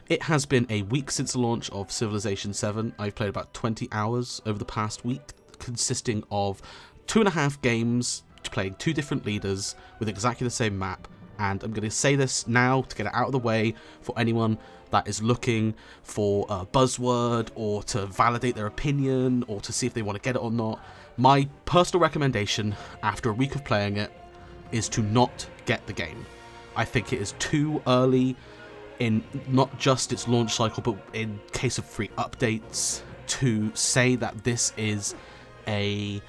It has been a week since the launch of Civilization 7. I've played about 20 hours over the past week, consisting of 2.5 games, playing 2 different leaders with exactly the same map. And I'm going to say this now to get it out of the way for anyone that is looking for a buzzword or to validate their opinion or to see if they want to get it or not. My personal recommendation after a week of playing it is to not get the game. I think it is too early in not just its launch cycle, but in case of free updates, to say that this is a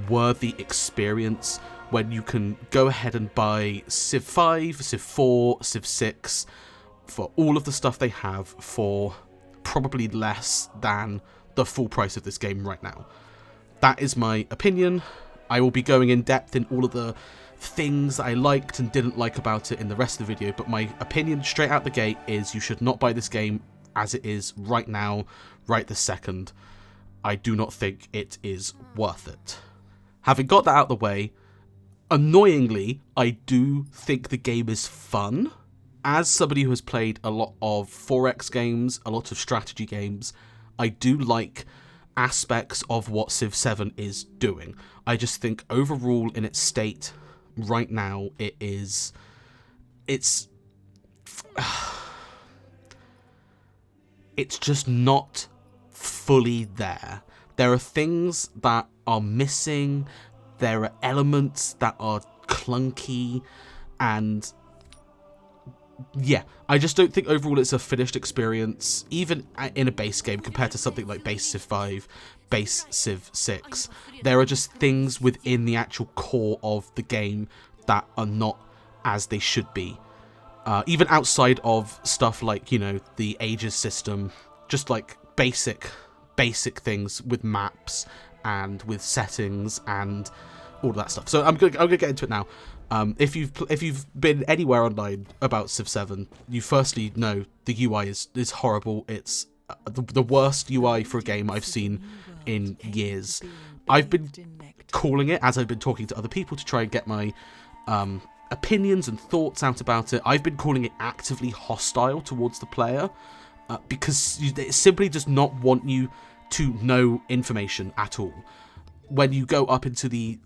worthy experience when you can go ahead and buy Civ 5, Civ 4, Civ 6 for all of the stuff they have for probably less than the full price of this game right now. That is my opinion. I will be going in depth in all of the things that I liked and didn't like about it in the rest of the video, but my opinion straight out the gate is you should not buy this game as it is right now, right this second. I do not think it is worth it. Having got that out of the way, annoyingly, I do think the game is fun. As somebody who has played a lot of 4X games, a lot of strategy games, I do like aspects of what Civ 7 is doing. I just think overall in its state right now, it's just not fully there. There are things that are missing, there are elements that are clunky, and yeah, I just don't think overall it's a finished experience, even in a base game, compared to something like base Civ 5, base Civ 6. There are just things within the actual core of the game that are not as they should be. Even outside of stuff like, you know, the Aegis system, just like basic things with maps and with settings and all of that stuff. So I'm gonna get into it now. If you've been anywhere online about Civ 7, you firstly know the UI is horrible. It's the worst UI for a game I've seen in years. I've been calling it as I've been talking to other people to try and get my opinions and thoughts out about it. I've been calling it actively hostile towards the player because it simply does not want you to know information at all. When you go up into the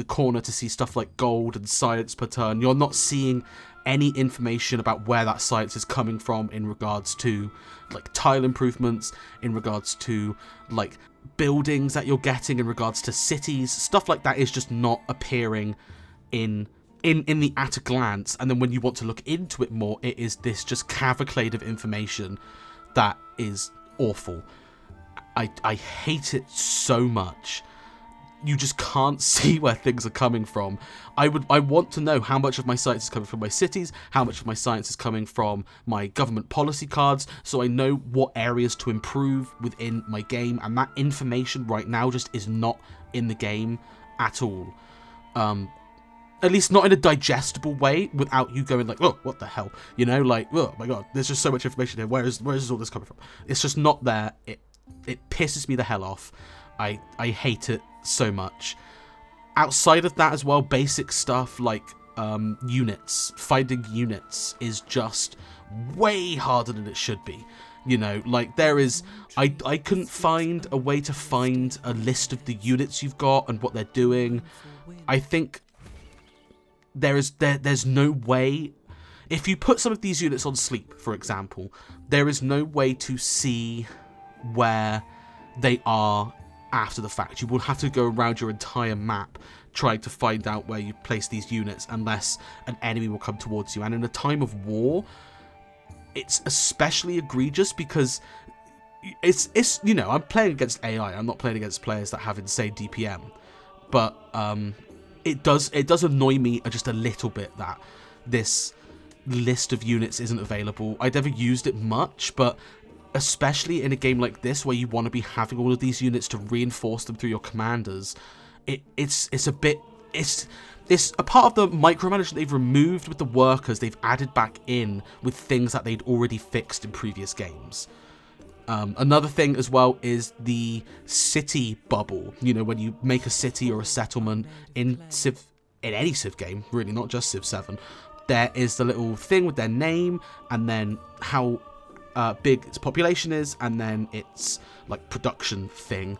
corner to see stuff like gold and science per turn, you're not seeing any information about where that science is coming from in regards to like tile improvements, in regards to like buildings that you're getting, in regards to cities. Stuff like that is just not appearing in the at a glance, and then when you want to look into it more, it is this just cavalcade of information that is awful. I hate it so much. You just can't see where things are coming from. I want to know how much of my science is coming from my cities, how much of my science is coming from my government policy cards, so I know what areas to improve within my game, and that information right now just is not in the game at all. At least not in a digestible way, without you going like, oh, what the hell? You know, like, oh my god, there's just so much information here. Where is all this coming from? It's just not there. It pisses me the hell off. I hate it so much. Outside of that as well, basic stuff like units, finding units is just way harder than it should be. You know, like there is, I couldn't find a way to find a list of the units you've got and what they're doing. I think there's no way, if you put some of these units on sleep, for example, there is no way to see where they are after the fact. You will have to go around your entire map trying to find out where you place these units, unless an enemy will come towards you. And in a time of war, it's especially egregious because it's you know, I'm playing against AI. I'm not playing against players that have insane DPM, but it does annoy me just a little bit that this list of units isn't available. I never used it much, but especially in a game like this where you want to be having all of these units to reinforce them through your commanders, it's a part of the micromanagement they've removed with the workers, they've added back in with things that they'd already fixed in previous games. Another thing as well is the city bubble. You know, when you make a city or a settlement in any Civ game, really, not just Civ 7, there is the little thing with their name and then how big its population is, and then its like production thing.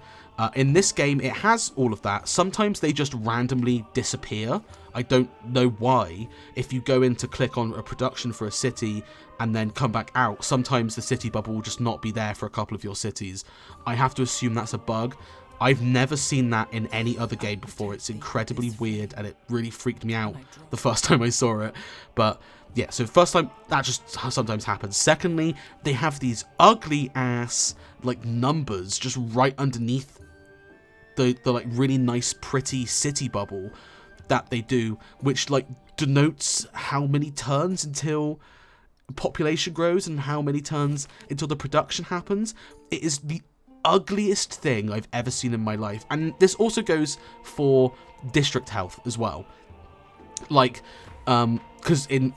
In this game, it has all of that. Sometimes they just randomly disappear. I don't know why. If you go in to click on a production for a city and then come back out, sometimes the city bubble will just not be there for a couple of your cities. I have to assume that's a bug. I've never seen that in any other game before. It's incredibly weird, and it really freaked me out the first time I saw it. But yeah, so first time, that just sometimes happens. Secondly, they have these ugly ass like numbers just right underneath the like really nice pretty city bubble that they do, which like denotes how many turns until population grows and how many turns until the production happens. It is the ugliest thing I've ever seen in my life. And this also goes for district health as well. Like, because in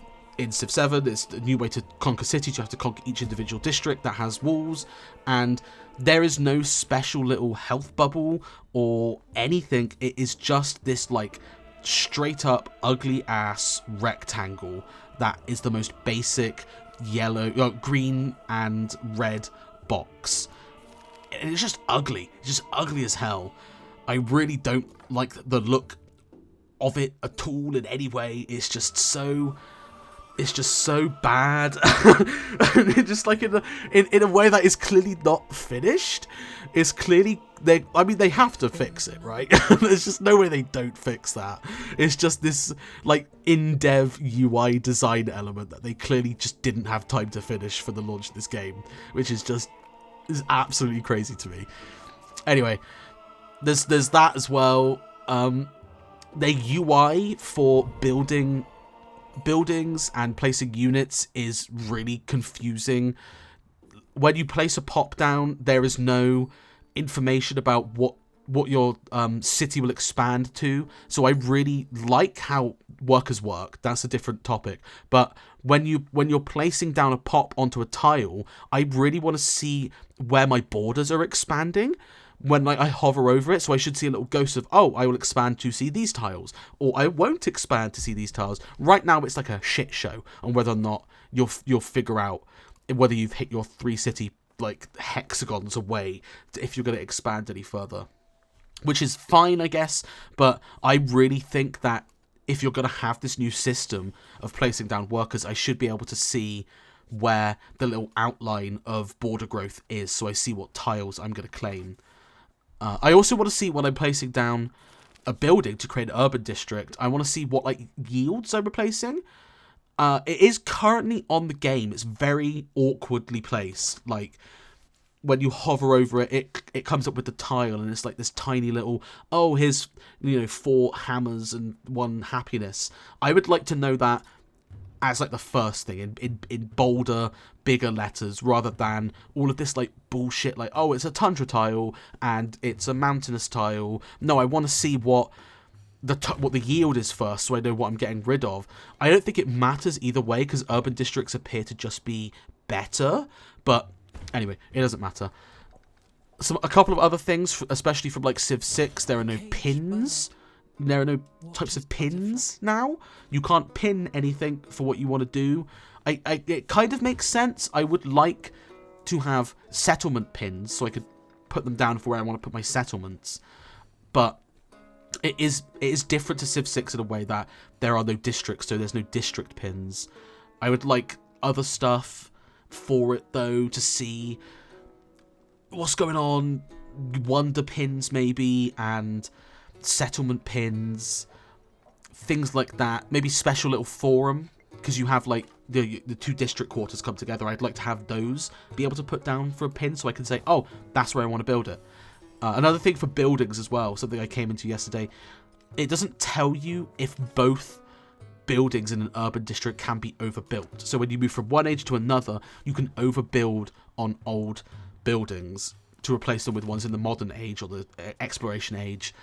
Civ 7, it's a new way to conquer cities. You have to conquer each individual district that has walls, and there is no special little health bubble or anything. It is just this like straight up ugly ass rectangle that is the most basic yellow, green and red box. And it's just ugly. It's just ugly as hell. I really don't like the look of it at all in any way. It's just so bad. And just like in a way that is clearly not finished. It's clearly they have to fix it, right? There's just no way they don't fix that. It's just this like in-dev UI design element that they clearly just didn't have time to finish for the launch of this game, which is absolutely crazy to me. Anyway, there's that as well. Their UI for buildings and placing units is really confusing. When you place a pop down, there is no information about what your city will expand to. So I really like how workers work. That's a different topic. But when you're placing down a pop onto a tile, I really want to see where my borders are expanding. When I hover over it, so I should see a little ghost of, oh, I will expand to see these tiles, or I won't expand to see these tiles. Right now, it's like a shit show on whether or not you'll figure out whether you've hit your 3 city like hexagons away if you're going to expand any further, which is fine, I guess. But I really think that if you're going to have this new system of placing down workers, I should be able to see where the little outline of border growth is, so I see what tiles I'm going to claim. I also want to see when I'm placing down a building to create an urban district, I want to see what like yields I'm replacing. It is currently on the game. It's very awkwardly placed. Like when you hover over it, it comes up with the tile, and it's like this tiny little, oh, here's 4 hammers and 1 happiness. I would like to know that as like the first thing in bolder, bigger letters, rather than all of this like bullshit like, oh, it's a tundra tile and it's a mountainous tile. No, I want to see what the yield is first, so I know what I'm getting rid of. I don't think it matters either way, because urban districts appear to just be better. But anyway, it doesn't matter. A couple of other things, especially from like Civ 6, there are no pins. There are no types of pins now. You can't pin anything for what you want to do. It kind of makes sense. I would like to have settlement pins so I could put them down for where I want to put my settlements. But it is different to Civ 6 in a way that there are no districts, so there's no district pins. I would like other stuff for it, though, to see what's going on. Wonder pins, maybe, and settlement pins, things like that. Maybe special little forum, because you have like the 2 district quarters come together. I'd like to have those be able to put down for a pin, so I can say, oh, that's where I want to build it. Another thing for buildings as well, something I came into yesterday, it doesn't tell you if both buildings in an urban district can be overbuilt. So when you move from one age to another, you can overbuild on old buildings to replace them with ones in the modern age or the exploration age.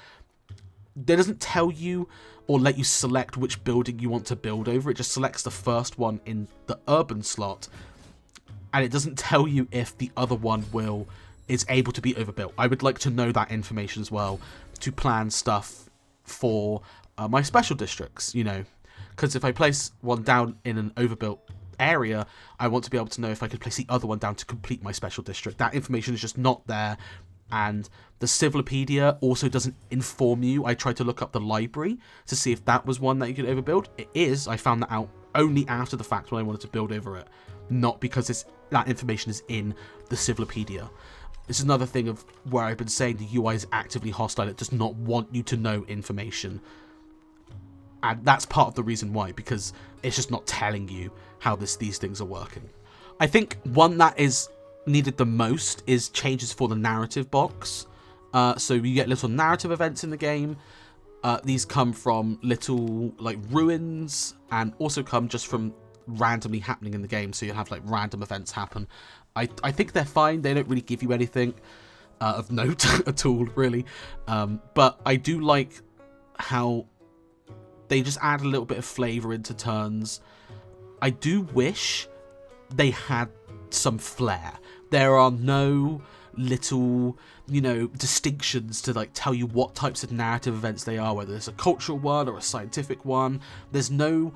It doesn't tell you or let you select which building you want to build over. It just selects the first one in the urban slot, and it doesn't tell you if the other one is able to be overbuilt. I would like to know that information as well to plan stuff for my special districts, because if I place one down in an overbuilt area, I want to be able to know if I could place the other one down to complete my special district. That information is just not there. And the Civilopedia also doesn't inform you. I tried to look up the library to see if that was one that you could overbuild. It is. I found that out only after the fact when I wanted to build over it. Not because that information is in the Civilopedia. This is another thing of where I've been saying the UI is actively hostile. It does not want you to know information. And that's part of the reason why, because it's just not telling you how these things are working. I think one that is needed the most is changes for the narrative box. So you get little narrative events in the game. These come from little like ruins, and also come just from randomly happening in the game. So you'll have like random events happen. I think they're fine. They don't really give you anything of note at all, really. But I do like how they just add a little bit of flavor into turns. I do wish they had some flair. There are no little, distinctions to like tell you what types of narrative events they are, whether it's a cultural one or a scientific one. There's no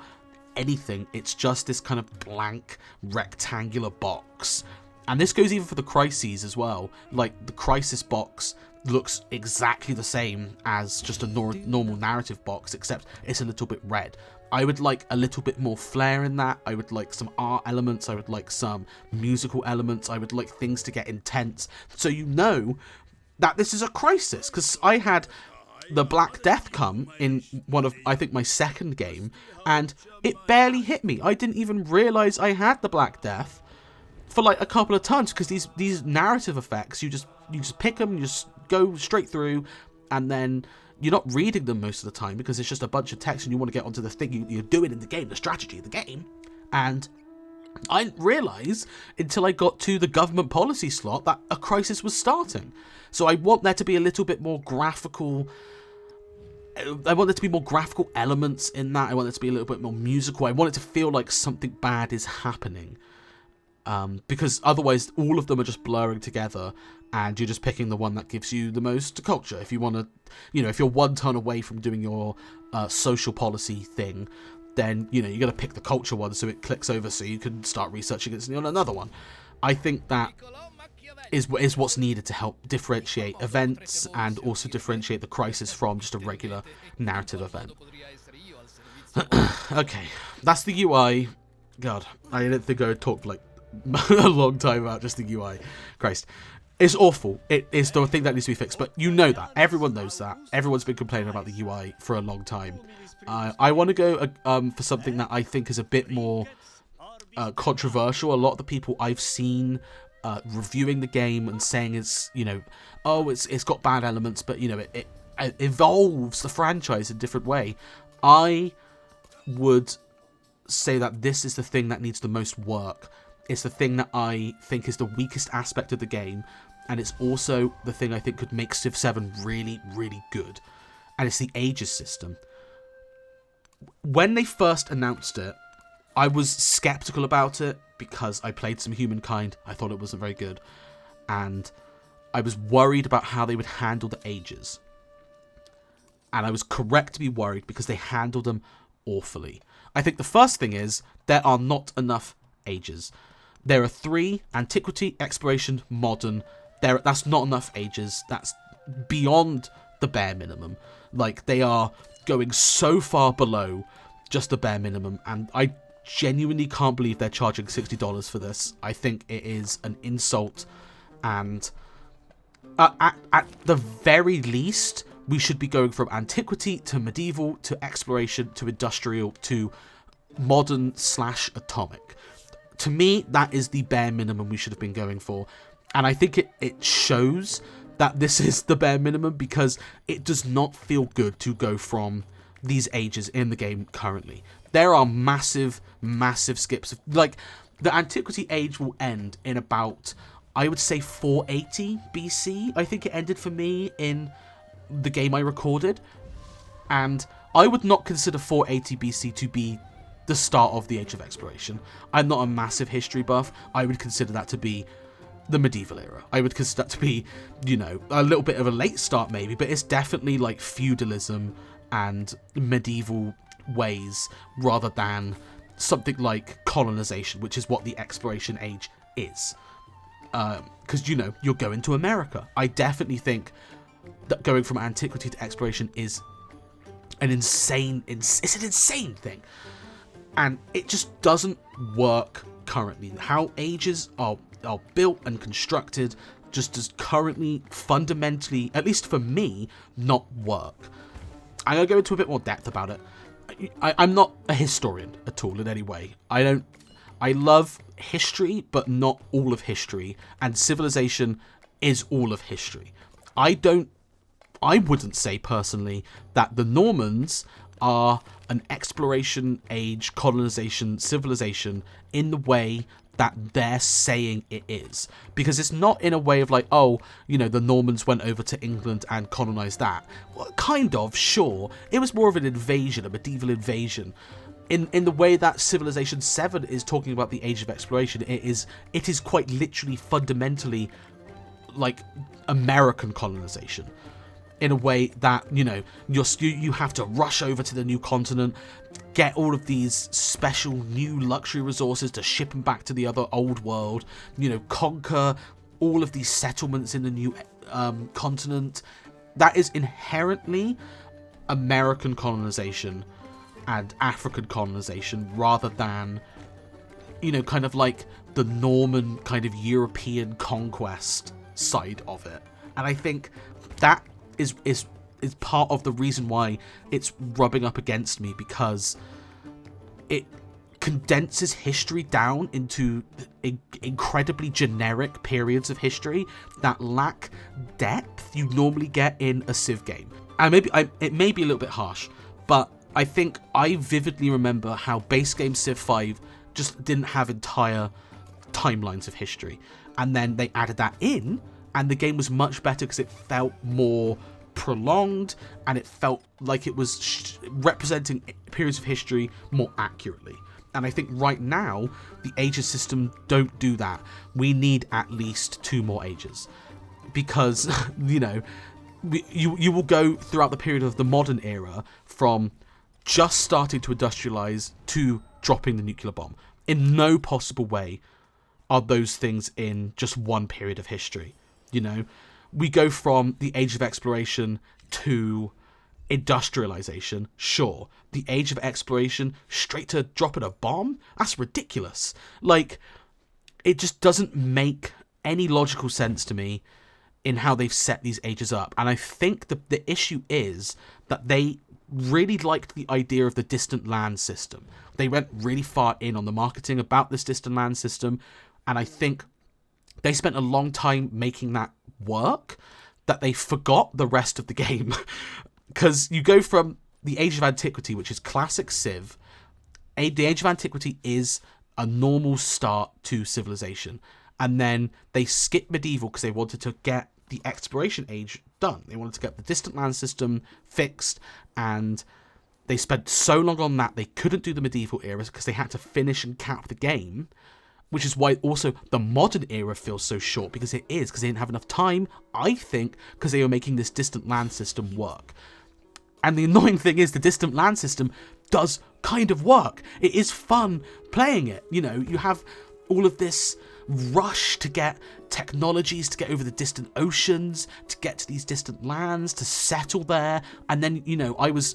anything. It's just this kind of blank rectangular box. And this goes even for the crises as well. Like the crisis box looks exactly the same as just a normal narrative box, except it's a little bit red. I would like a little bit more flair in that. I would like some art elements. I would like some musical elements. I would like things to get intense, so you know that this is a crisis. Because I had the Black Death come in one of, I think, my second game, and it barely hit me. I didn't even realise I had the Black Death for like a couple of turns, because these narrative effects, you just pick them, you just go straight through, and then you're not reading them most of the time because it's just a bunch of text and you want to get onto the thing you're doing in the game, the strategy of the game. And I didn't realise until I got to the government policy slot that a crisis was starting. So I want there to be a little bit more graphical. I want there to be more graphical elements in that. I want it to be a little bit more musical. I want it to feel like something bad is happening. Because otherwise all of them are just blurring together and you're just picking the one that gives you the most culture. If you want to, if you're one turn away from doing your social policy thing, then, you got to pick the culture one so it clicks over so you can start researching it on another one. I think that is what's needed to help differentiate events and also differentiate the crisis from just a regular narrative event. Okay, that's the UI. God, I didn't think I would talk like a long time about just the UI. Christ. It's awful. It is the thing that needs to be fixed, but you know that. Everyone knows that. Everyone's been complaining about the UI for a long time. I want to go for something that I think is a bit more controversial. A lot of the people I've seen reviewing the game and saying it's got bad elements, but it evolves the franchise in a different way. I would say that this is the thing that needs the most work. It's the thing that I think is the weakest aspect of the game, and it's also the thing I think could make Civ 7 really, really good. And it's the ages system. When they first announced it, I was skeptical about it because I played some Humankind. I thought it wasn't very good. And I was worried about how they would handle the ages. And I was correct to be worried because they handled them awfully. I think the first thing is there are not enough ages. There are 3: Antiquity, Exploration, Modern. That's not enough ages. That's beyond the bare minimum. Like, they are going so far below just the bare minimum, and I genuinely can't believe they're charging $60 for this. I think it is an insult, and at the very least, we should be going from Antiquity to Medieval to Exploration to Industrial to Modern/Atomic. To me, that is the bare minimum we should have been going for. And I think it shows that this is the bare minimum because it does not feel good to go from these ages in the game currently. There are massive, massive skips. Like, the Antiquity age will end in about, I would say, 480 BC. I think it ended for me in the game I recorded. And I would not consider 480 BC to be the start of the Age of Exploration. I'm not a massive history buff. I would consider that to be the medieval era. I would consider that to be, a little bit of a late start maybe, but it's definitely like feudalism and medieval ways rather than something like colonization, which is what the exploration age is. Because, you're going to America. I definitely think that going from antiquity to exploration is it's an insane thing. And it just doesn't work currently. How ages are built and constructed just does currently fundamentally, at least for me, not work. I'm going to go into a bit more depth about it. I'm not a historian at all in any way. I love history, but not all of history, and Civilization is all of history. I wouldn't say personally that the Normans are an exploration age, colonization, civilization in the way that they're saying it is. Because it's not in a way of like, the Normans went over to England and colonized that. Well, kind of, sure. It was more of an invasion, a medieval invasion. In the way that Civilization 7 is talking about the age of exploration, it is quite literally fundamentally like American colonization. In a way that, you have to rush over to the new continent, get all of these special new luxury resources to ship them back to the other old world, conquer all of these settlements in the new continent. That is inherently American colonization and African colonization rather than, kind of like the Norman kind of European conquest side of it. And I think that is part of the reason why it's rubbing up against me, because it condenses history down into incredibly generic periods of history that lack depth you normally get in a Civ game. And it may be a little bit harsh, but I think I vividly remember how base game Civ 5 just didn't have entire timelines of history, and then they added that in, and the game was much better because it felt more prolonged and it felt like it was representing periods of history more accurately. And I think right now the ages system don't do that. We need at least 2 more ages, because you will go throughout the period of the modern era from just starting to industrialize to dropping the nuclear bomb. In no possible way are those things in just one period of history. We go from the age of exploration to industrialization, sure. The age of exploration straight to dropping a bomb? That's ridiculous. Like, it just doesn't make any logical sense to me in how they've set these ages up. And I think the issue is that they really liked the idea of the distant land system. They went really far in on the marketing about this distant land system, and I think they spent a long time making that work that they forgot the rest of the game. Because you go from the Age of Antiquity, which is classic Civ. The Age of Antiquity is a normal start to Civilization. And then they skipped medieval because they wanted to get the exploration age done. They wanted to get the distant land system fixed, and they spent so long on that they couldn't do the medieval era because they had to finish and cap the game. Which is why also the modern era feels so short, because they didn't have enough time, I think, because they were making this distant land system work. And the annoying thing is the distant land system does kind of work. It is fun playing it. You have all of this rush to get technologies, to get over the distant oceans, to get to these distant lands, to settle there. And then, I was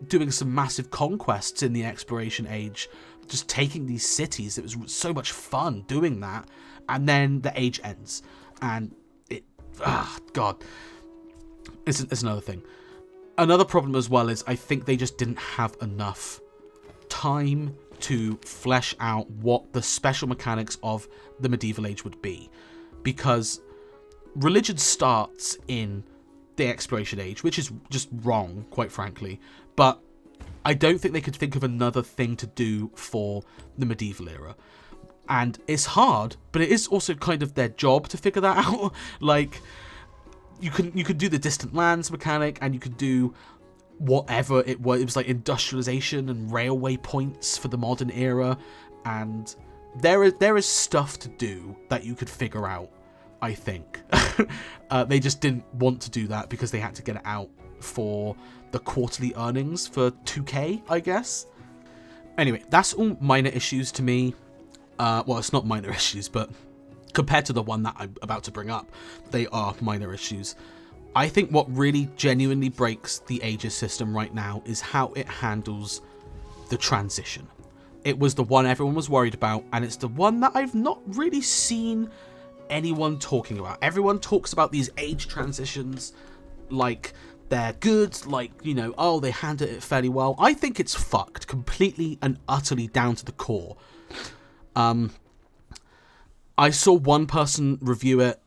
doing some massive conquests in the exploration age, just taking these cities. It was so much fun doing that. And then the age ends. And God. It's another thing. Another problem as well is I think they just didn't have enough time to flesh out what the special mechanics of the medieval age would be. Because religion starts in the exploration age, which is just wrong, quite frankly. But I don't think they could think of another thing to do for the medieval era. And it's hard, but it is also kind of their job to figure that out. Like, you could do the distant lands mechanic, and you could do whatever it was. It was like industrialization and railway points for the modern era. And there is stuff to do that you could figure out, I think. They just didn't want to do that because they had to get it out for the quarterly earnings for 2K, I guess. Anyway, that's all minor issues to me. Well, it's not minor issues, but compared to the one that I'm about to bring up, they are minor issues. I think what really genuinely breaks the Aegis system right now is how it handles the transition. It was the one everyone was worried about, and it's the one that I've not really seen anyone talking about. Everyone talks about these age transitions like they're good, like, you know, oh, they handled it fairly well. I think it's fucked completely and utterly down to the core. I saw one person review it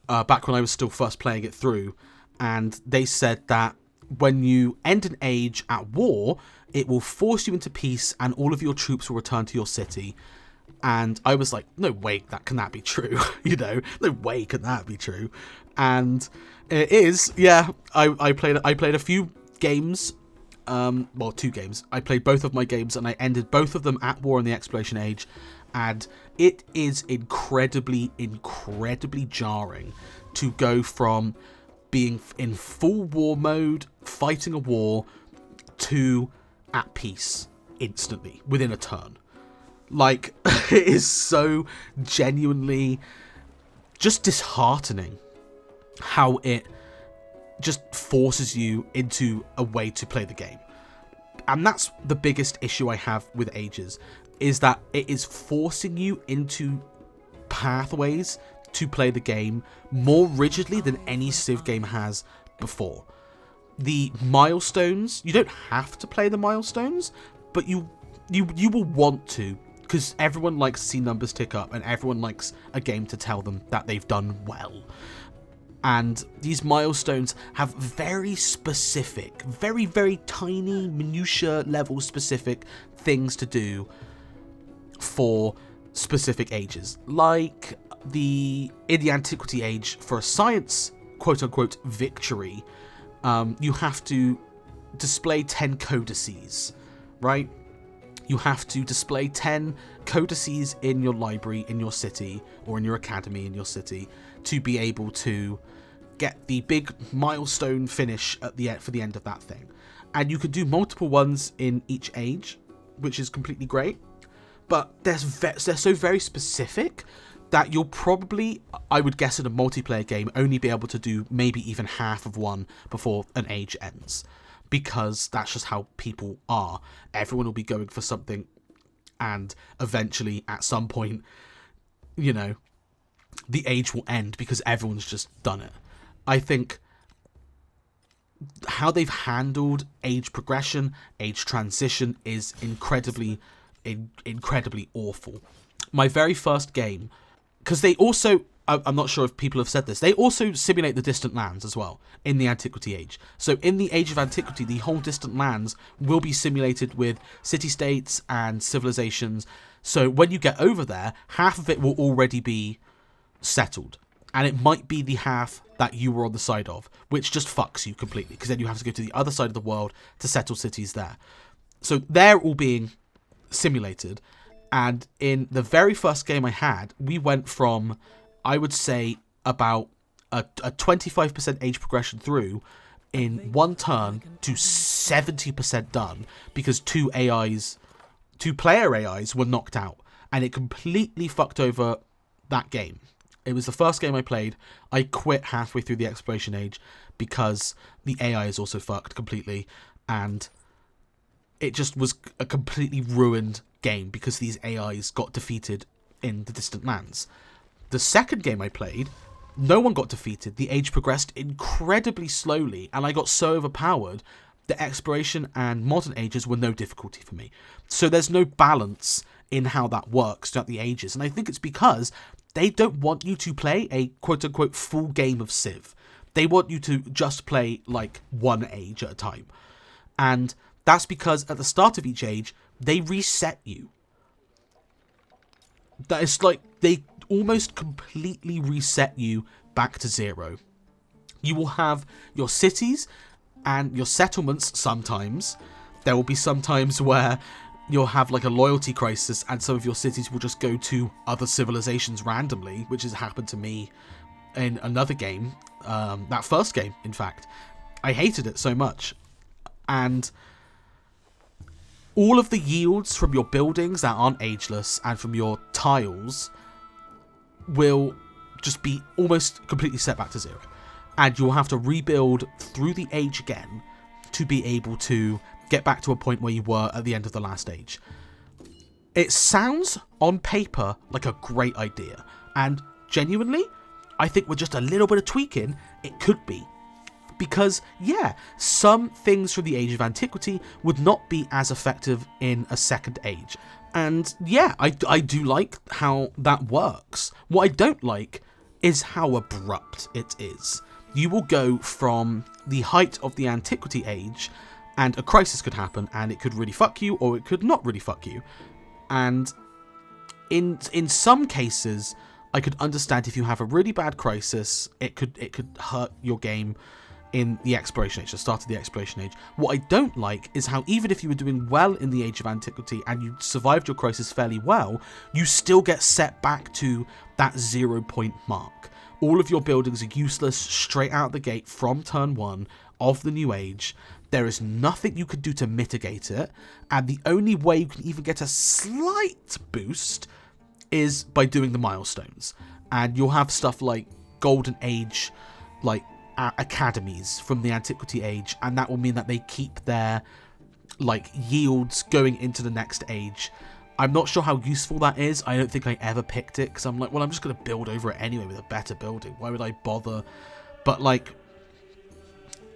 back when I was still first playing it through, and they said that when you end an age at war, it will force you into peace and all of your troops will return to your city. And I was like, no way can that be true. You know, no way can that be true. And it is. Yeah, I played a few games, well, 2 games. I played both of my games and I ended both of them at war in the exploration age, and it is incredibly jarring to go from being in full war mode, fighting a war, to at peace instantly within a turn. Like, it is so genuinely just disheartening how it just forces you into a way to play the game. And that's the biggest issue I have with Ages, is that it is forcing you into pathways to play the game more rigidly than any Civ game has before. The milestones, you don't have to play the milestones, but you will want to, because everyone likes to see numbers tick up and everyone likes a game to tell them that they've done well. And these milestones have very specific, very, very tiny, minutiae level specific things to do for specific ages. Like in the Antiquity age, for a science quote-unquote victory, you have to display 10 codices, right? You have to display 10 codices in your library, in your city, or in your academy in your city, to be able to get the big milestone finish at the end, for the end of that thing. And you can do multiple ones in each age, which is completely great. But they're so very specific that you'll probably, I would guess in a multiplayer game, only be able to do maybe even half of one before an age ends. Because that's just how people are. Everyone will be going for something, and eventually, at some point, you know, the age will end because everyone's just done it. I think how they've handled age progression, age transition is incredibly awful. My very first game, because they also, I'm not sure if people have said this, they also simulate the distant lands as well in the Antiquity age. So in the Age of Antiquity, the whole distant lands will be simulated with city-states and civilizations. So when you get over there, half of it will already be settled. And it might be the half that you were on the side of, which just fucks you completely, because then you have to go to the other side of the world to settle cities there. So they're all being simulated. And in the very first game I had, we went from, I would say, about a 25% age progression through in one turn to 70% done, because two player AIs were knocked out, and it completely fucked over that game. It was the first game I played. I quit halfway through the exploration age because the AI is also fucked completely, and it just was a completely ruined game because these AIs got defeated in the distant lands. The second game I played, no one got defeated. The age progressed incredibly slowly, and I got so overpowered that exploration and modern ages were no difficulty for me. So there's no balance in how that works throughout the ages, and I think it's because they don't want you to play a quote-unquote full game of Civ. They want you to just play like one age at a time. And that's because at the start of each age, they reset you. That is like, they almost completely reset you back to zero. You will have your cities and your settlements sometimes. There will be some times where you'll have like a loyalty crisis and some of your cities will just go to other civilizations randomly, which has happened to me in another game, that first game, in fact. I hated it so much. And all of the yields from your buildings that aren't ageless and from your tiles will just be almost completely set back to 0. And you'll have to rebuild through the age again to be able to get back to a point where you were at the end of the last age. It sounds, on paper, like a great idea. And genuinely, I think with just a little bit of tweaking, it could be. Because, yeah, some things from the Age of Antiquity would not be as effective in a second age. And, yeah, I do like how that works. What I don't like is how abrupt it is. You will go from the height of the Antiquity Age, and a crisis could happen, and it could really fuck you, or it could not really fuck you. And in some cases, I could understand if you have a really bad crisis, it could hurt your game in the Exploration Age, the start of the Exploration Age. What I don't like is how even if you were doing well in the Age of Antiquity and you survived your crisis fairly well, you still get set back to that 0 point mark. All of your buildings are useless straight out the gate from turn 1 of the new age. There is nothing you could do to mitigate it, and the only way you can even get a slight boost is by doing the milestones. And you'll have stuff like Golden Age, like academies from the Antiquity Age, and that will mean that they keep their like yields going into the next age. I'm not sure how useful that is. I don't think I ever picked it because I'm like, well, I'm just going to build over it anyway with a better building. Why would I bother? But like,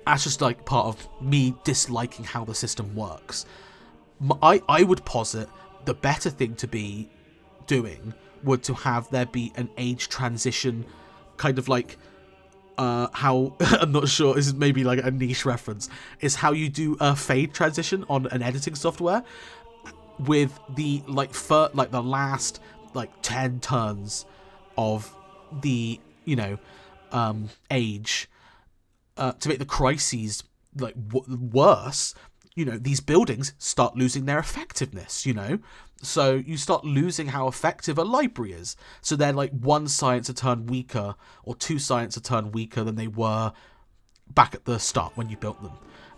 that's just like part of me disliking how the system works. I would posit the better thing to be doing would to have there be an age transition, kind of like how I'm not sure, this is maybe like a niche reference, is how you do a fade transition on an editing software with the the last like 10 turns of the age to make the crises like worse. These buildings start losing their effectiveness, so you start losing how effective a library is. So they're like 1 science a turn weaker or 2 science a turn weaker than they were back at the start when you built them.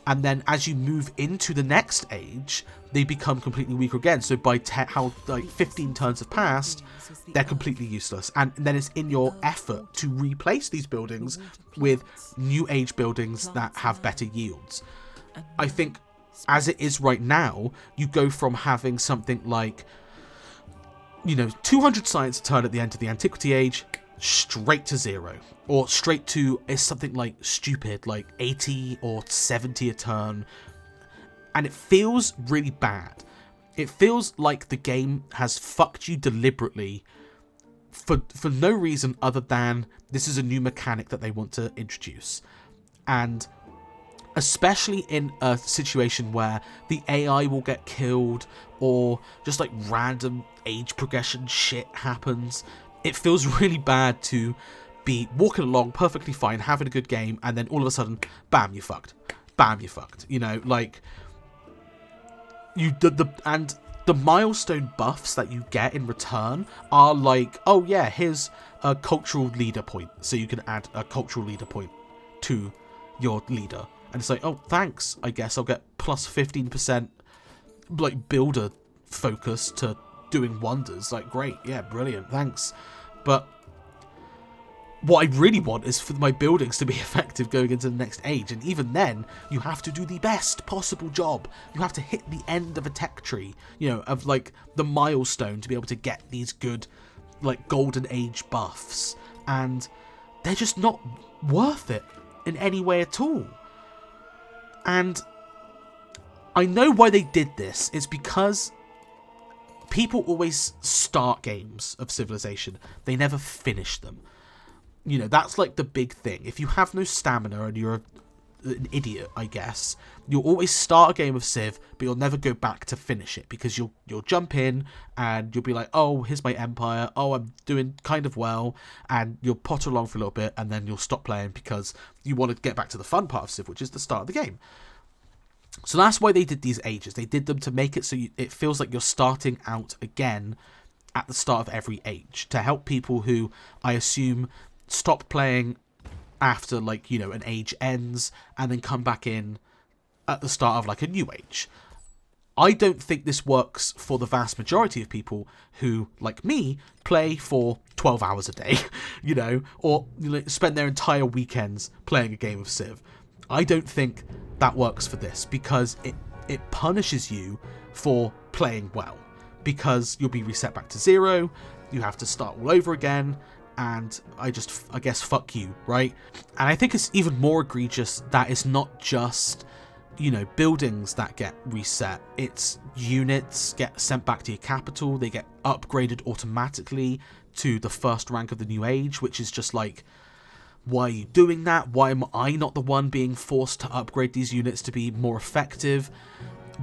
And then as you move into the next age, they become completely weaker again. So by how 15 turns have passed, they're completely useless. And then it's in your effort to replace these buildings with new age buildings that have better yields. I think as it is right now, you go from having something like 200 science a turn at the end of the Antiquity Age straight to 0, or straight to something like stupid like 80 or 70 a turn, and it feels really bad. It feels like the game has fucked you deliberately for no reason other than this is a new mechanic that they want to introduce. And especially in a situation where the AI will get killed or just like random age progression shit happens, it feels really bad to be walking along perfectly fine, having a good game, and then all of a sudden, bam, you're fucked. Bam, you're fucked. And the milestone buffs that you get in return are like, oh yeah, here's a cultural leader point. So you can add a cultural leader point to your leader. And it's like, oh, thanks. I guess I'll get plus 15% like builder focus to doing wonders. Like, great, yeah, brilliant, thanks. But what I really want is for my buildings to be effective going into the next age, and even then you have to do the best possible job. You have to hit the end of a tech tree, of like the milestone to be able to get these good like golden age buffs, and they're just not worth it in any way at all. And I know why they did this. It's because people always start games of Civilization. They never finish them. That's like the big thing. If you have no stamina and you're an idiot, I guess, you'll always start a game of Civ, but you'll never go back to finish it because you'll jump in and you'll be like, oh, here's my empire. Oh, I'm doing kind of well. And you'll potter along for a little bit and then you'll stop playing because you want to get back to the fun part of Civ, which is the start of the game. So that's why they did these ages. They did them to make it so it feels like you're starting out again at the start of every age, to help people who, I assume, stop playing after an age ends and then come back in at the start of like a new age. I don't think this works for the vast majority of people who, like me, play for 12 hours a day, or spend their entire weekends playing a game of Civ. I don't think that works for this, because it punishes you for playing well, because you'll be reset back to 0, you have to start all over again, and I guess fuck you, right? And I think it's even more egregious that it's not just buildings that get reset. It's units get sent back to your capital. They get upgraded automatically to the first rank of the new age, which is just like, why are you doing that? Why am I not the one being forced to upgrade these units to be more effective?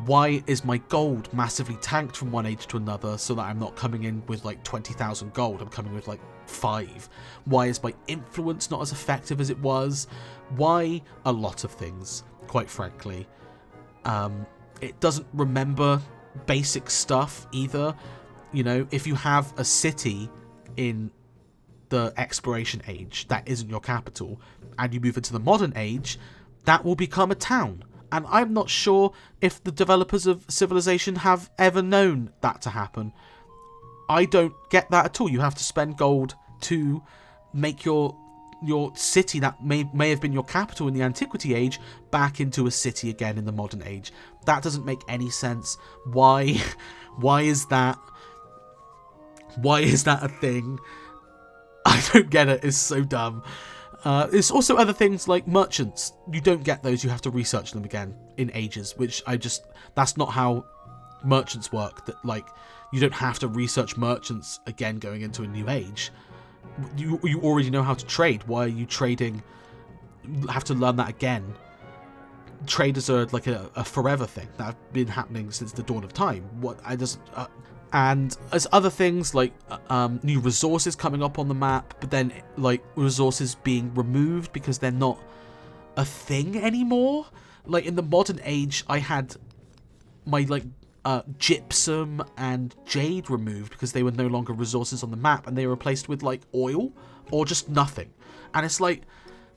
Why is my gold massively tanked from one age to another so that I'm not coming in with like 20,000 gold? I'm coming with like 5. Why is my influence not as effective as it was? Why? A lot of things, quite frankly. It doesn't remember basic stuff either. If you have a city in the exploration age that isn't your capital, and you move into the modern age, that will become a town. And I'm not sure if the developers of Civilization have ever known that to happen. I don't get that at all. You have to spend gold to make your city that may have been your capital in the Antiquity Age back into a city again in the modern age. That doesn't make any sense. Why is that a thing? I don't get it. It's so dumb. There's also other things like merchants. You don't get those. You have to research them again in ages, which that's not how merchants work. That you don't have to research merchants again going into a new age. You already know how to trade. Why are you trading? You have to learn that again. Traders are like a forever thing that have been happening since the dawn of time. And there's other things like new resources coming up on the map, but then like resources being removed because they're not a thing anymore. Like in the modern age, I had my gypsum and jade removed because they were no longer resources on the map, and they were replaced with like oil or just nothing. And it's like,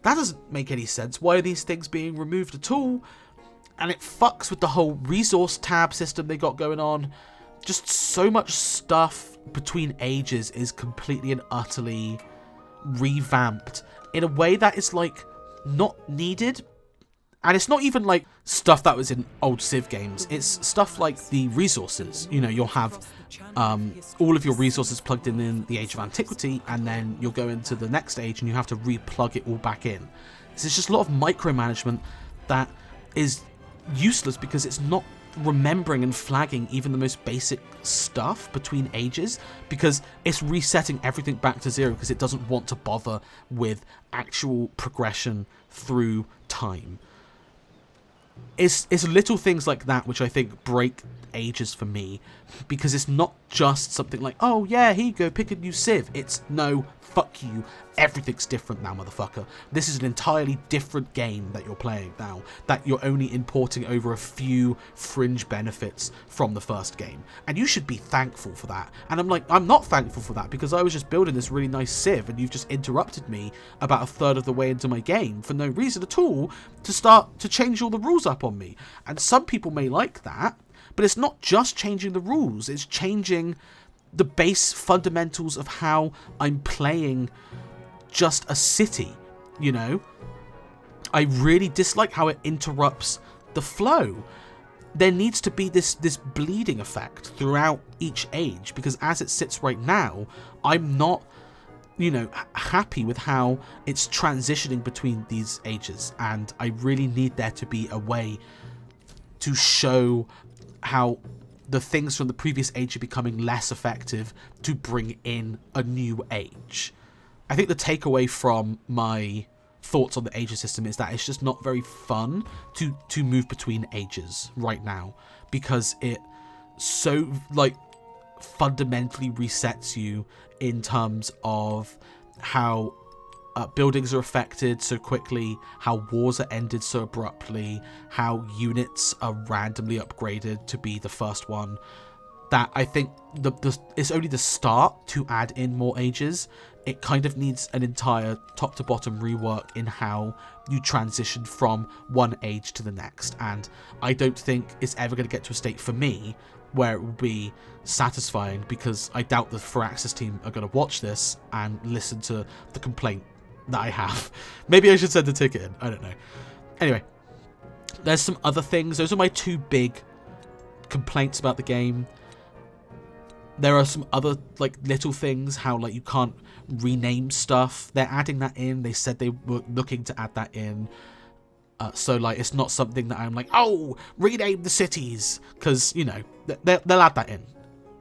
that doesn't make any sense. Why are these things being removed at all? And it fucks with the whole resource tab system they got going on. Just so much stuff between ages is completely and utterly revamped in a way that is like not needed. And it's not even like stuff that was in old Civ games. It's stuff like the resources. You'll have all of your resources plugged in the Age of Antiquity, and then you'll go into the next age and you have to re-plug it all back in. So it's just a lot of micromanagement that is useless because it's not remembering and flagging even the most basic stuff between ages, because it's resetting everything back to 0 because it doesn't want to bother with actual progression through time. It's little things like that which I think break ages for me, because it's not just something like, oh yeah, here you go, pick a new Civ. It's no, fuck you, everything's different now, motherfucker. This is an entirely different game that you're playing now, that you're only importing over a few fringe benefits from the first game, and you should be thankful for that. And I'm like, I'm not thankful for that, because I was just building this really nice Civ and you've just interrupted me about a third of the way into my game for no reason at all to start to change all the rules up on me. And some people may like that, but it's not just changing the rules, it's changing the base fundamentals of how I'm playing just a city, I really dislike how it interrupts the flow. There needs to be this bleeding effect throughout each age, because as it sits right now, I'm not, happy with how it's transitioning between these ages, and I really need there to be a way to show how the things from the previous age are becoming less effective to bring in a new age. I think the takeaway from my thoughts on the ages system is that it's just not very fun to move between ages right now, because it so fundamentally resets you in terms of how buildings are affected so quickly, how wars are ended so abruptly, how units are randomly upgraded to be the first one, that I think it's only the start to add in more ages. it kind of needs an entire top to bottom rework in how you transition from one age to the next. And I don't think it's ever going to get to a state for me where it will be satisfying, because I doubt the Firaxis team are going to watch this and listen to the complaint that I have. Maybe I should send a ticket in. I don't know. Anyway, there's some other things. Those are my two big complaints about the game. There are some other like little things, how like you can't rename stuff. They're adding that in. They said they were looking to add that in. So like it's not something that I'm like, oh, rename the cities, because you know they'll add that in.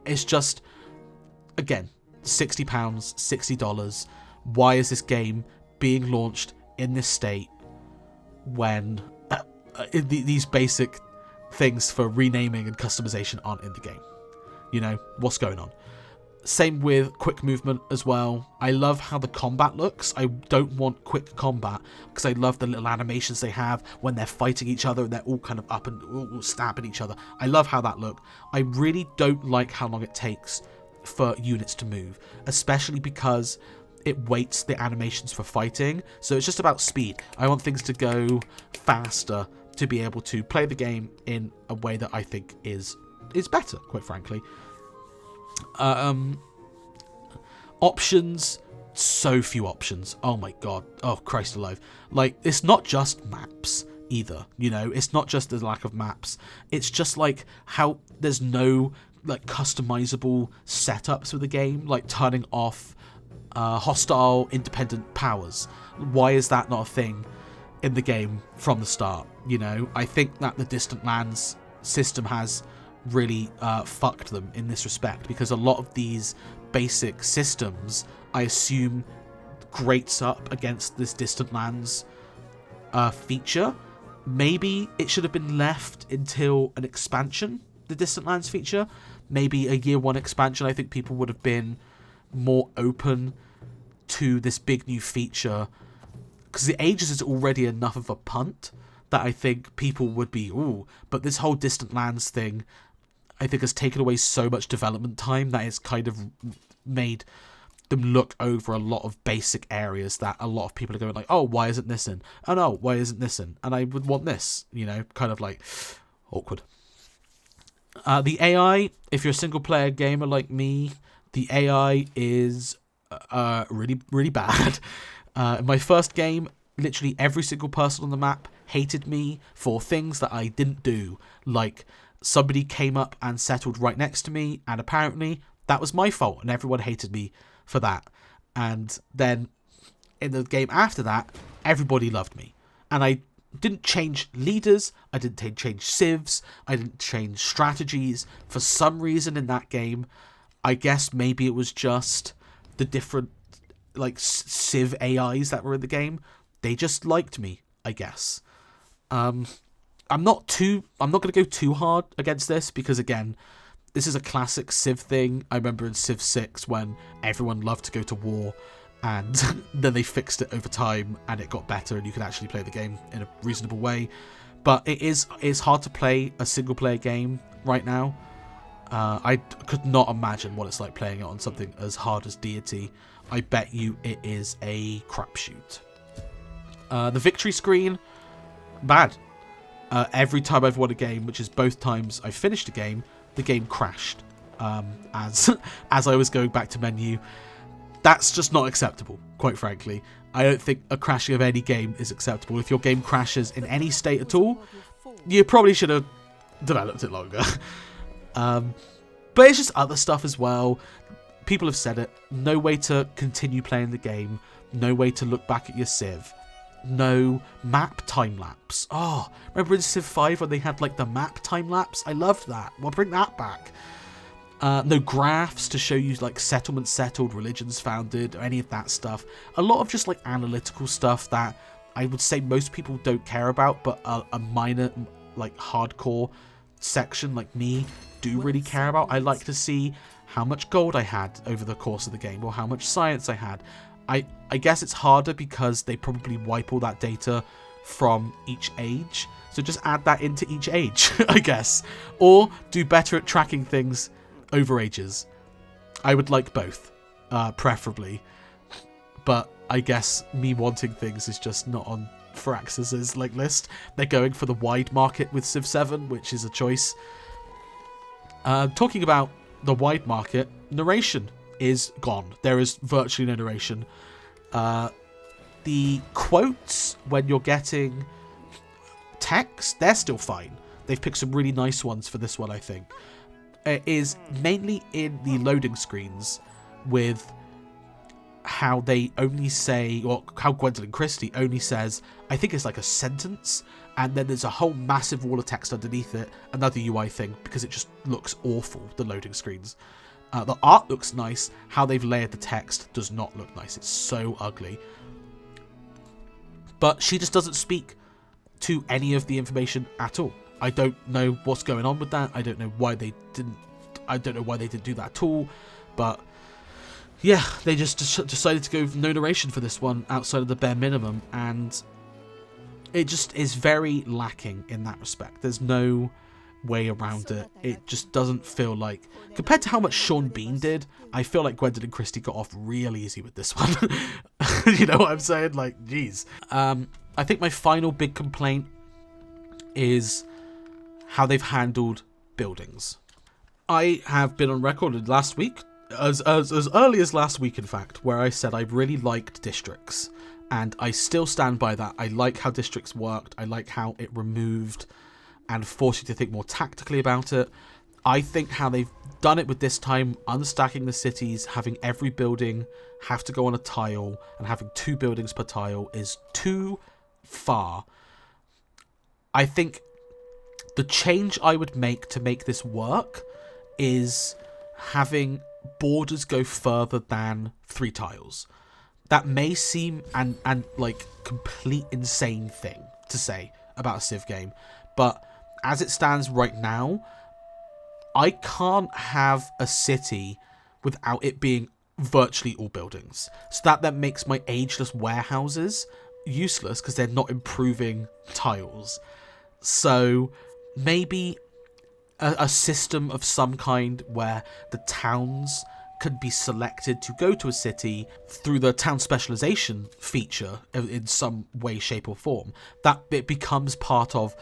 It's just, again, £60, $60. Why is this game being launched in this state when these basic things for renaming and customization aren't in the game? You know, what's going on? Same with quick movement as well. I love how the combat looks. I don't want quick combat because I love the little animations they have when they're fighting each other and they're all kind of up and stabbing each other. I love how that look. I really don't like how long it takes for units to move, especially because it waits the animations for fighting. So it's just about speed. I want things to go faster to be able to play the game in a way that I think is better, quite frankly. Options, so few options. Oh my god. Oh Christ alive. Like, it's not just maps either, you know, it's not just the lack of maps. It's just like how there's no like customizable setups for the game, like turning off hostile independent powers. Why is that not a thing in the game from the start? You know, I think that the Distant Lands system has really fucked them in this respect, because a lot of these basic systems, I assume, grates up against this Distant Lands feature. Maybe it should have been left until an expansion, the Distant Lands feature. Maybe a year one expansion. I think people would have been more open to this big new feature, because the Ages is already enough of a punt that I think people would be, ooh, but this whole Distant Lands thing, I think, has taken away so much development time that it's kind of made them look over a lot of basic areas that a lot of people are going like, oh, why isn't this in? Oh no, why isn't this in? And I would want this, you know, kind of like awkward. The AI, if you're a single player gamer like me, the AI is really, really bad. In my first game, literally every single person on the map hated me for things that I didn't do. Like, somebody came up and settled right next to me, and apparently that was my fault, and everyone hated me for that. And then in the game after that, everybody loved me. And I didn't change leaders, I didn't change civs, I didn't change strategies. For some reason in that game, I guess maybe it was just the different like civ AIs that were in the game. They just liked me, I guess. I'm not going to go too hard against this, because again, this is a classic Civ thing. I remember in Civ 6 when everyone loved to go to war, and then they fixed it over time and it got better and you could actually play the game in a reasonable way. But it's hard to play a single player game right now. I could not imagine what it's like playing it on something as hard as Deity. I bet you it is a crapshoot. The victory screen, bad. Every time I've won a game, which is both times I finished a game, the game crashed as I was going back to menu. That's just not acceptable, quite frankly. I don't think a crashing of any game is acceptable. If your game crashes in any state at all, you probably should have developed it longer. But it's just other stuff as well. People have said it. No way to continue playing the game. No way to look back at your Civ. No map time-lapse. Oh, remember in Civ 5 when they had like the map time-lapse? I loved that. Well, bring that back. No graphs to show you like settlements settled, religions founded, or any of that stuff. A lot of just like analytical stuff that I would say most people don't care about, but a minor like hardcore section like me do really care about. I like to see how much gold I had over the course of the game, or how much science I had. I guess it's harder because they probably wipe all that data from each age, so just add that into each age, I guess. Or do better at tracking things over ages. I would like both, preferably. but I guess me wanting things is just not on Firaxis's list. They're going for the wide market with Civ 7, which is a choice. Talking about the wide market, narration is gone. There is virtually no narration. The quotes when you're getting text, they're still fine. They've picked some really nice ones for this one, I think. It is mainly in the loading screens with how they only say, or how Gwendolyn Christie only says, I think it's like a sentence, and then there's a whole massive wall of text underneath it, another UI thing, because it just looks awful, the loading screens. The art looks nice, how they've layered the text does not look nice, it's so ugly. But she just doesn't speak to any of the information at all. I don't know what's going on with that, I don't know why they didn't do that at all, but yeah, they just decided to go with no narration for this one outside of the bare minimum, and it just is very lacking in that respect. There's no way around it. It just doesn't feel like, compared to how much Sean Bean did, I feel like Gwendolyn Christie got off real easy with this one. You know what I'm saying? Like, geez. I think my final big complaint is how they've handled buildings. I have been on record last week, as early as last week in fact, where I said I really liked districts, and I still stand by that. I like how districts worked, I like how it removed and forced you to think more tactically about it. I think how they've done it with this time, unstacking the cities, having every building have to go on a tile, and having 2 buildings per tile is too far. I think the change I would make to make this work is having borders go further than 3 tiles. That may seem an like complete insane thing to say about a Civ game, but as it stands right now, I can't have a city without it being virtually all buildings. So that makes my ageless warehouses useless because they're not improving tiles. So maybe a system of some kind where the towns could be selected to go to a city through the town specialization feature in some way, shape or form, that it becomes part of,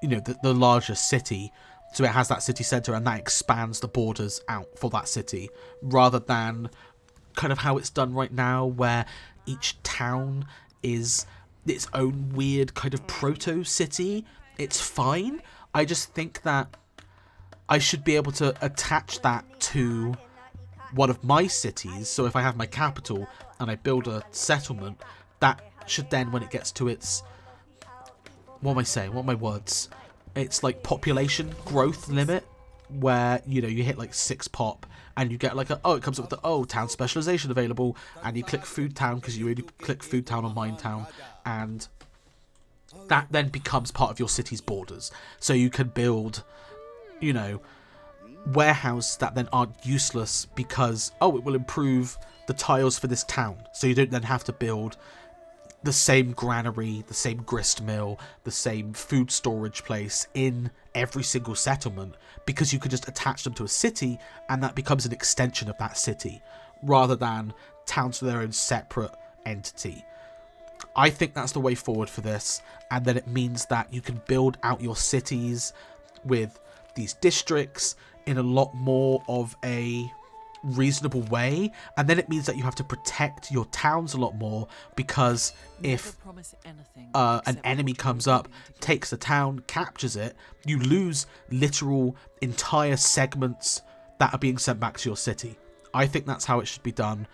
you know, the larger city. So it has that city center and that expands the borders out for that city, rather than kind of how it's done right now, where each town is its own weird kind of proto city. It's fine. I just think that I should be able to attach that to one of my cities. So if I have my capital and I build a settlement, that should then, when it gets to its, what am I saying? What are my words? It's like population growth limit, where, you know, you hit like 6 pop and you get like it comes up with the, town specialization available, and you click food town because you only click food town on mine town, and that then becomes part of your city's borders. So you can build, you know, warehouse that then aren't useless because, it will improve the tiles for this town. So you don't then have to build the same granary, the same grist mill, the same food storage place in every single settlement, because you could just attach them to a city and that becomes an extension of that city, rather than towns with their own separate entity. I think that's the way forward for this, and then it means that you can build out your cities with these districts in a lot more of a reasonable way, and then it means that you have to protect your towns a lot more, because if an enemy comes up, takes the town, captures it, you lose literal entire segments that are being sent back to your city. I think that's how it should be done,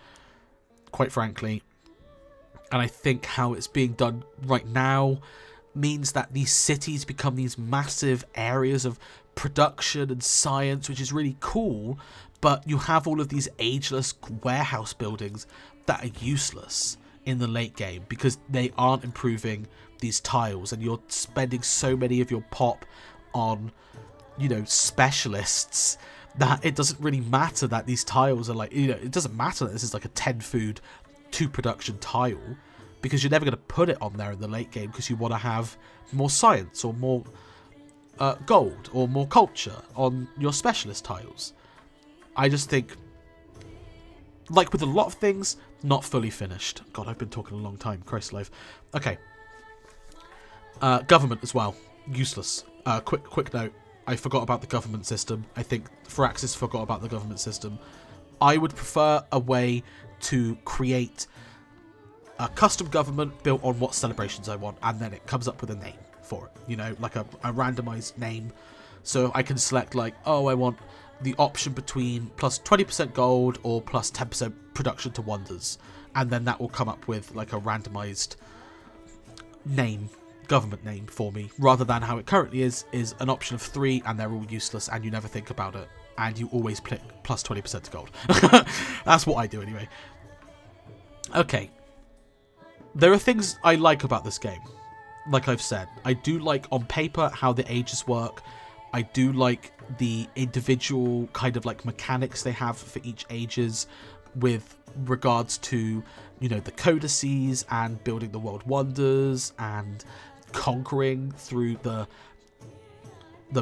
quite frankly, and I think how it's being done right now means that these cities become these massive areas of production and science, which is really cool, but you have all of these ageless warehouse buildings that are useless in the late game because they aren't improving these tiles, and you're spending so many of your pop on, you know, specialists, that it doesn't really matter that these tiles are like, you know, it doesn't matter that this is like a 10 food 2 production tile, because you're never going to put it on there in the late game because you want to have more science or more gold or more culture on your specialist tiles. I just think, like with a lot of things, Not fully finished. God, I've been talking a long time. Christ alive. Okay. Government as well. Useless. Quick note. I forgot about the government system. I think Firaxis forgot about the government system. I would prefer a way to create a custom government built on what celebrations I want, and then it comes up with a name for it. You know, like a randomized name. So I can select like, oh, I want the option between plus 20% gold or plus 10% production to wonders. And then that will come up with like a randomized name, government name for me, rather than how it currently is an option of 3 and they're all useless and you never think about it. And you always click plus 20% to gold. That's what I do anyway. Okay. There are things I like about this game. Like I've said, I do like on paper how the ages work. I do like the individual kind of like mechanics they have for each ages with regards to, you know, the codices and building the world wonders and conquering through the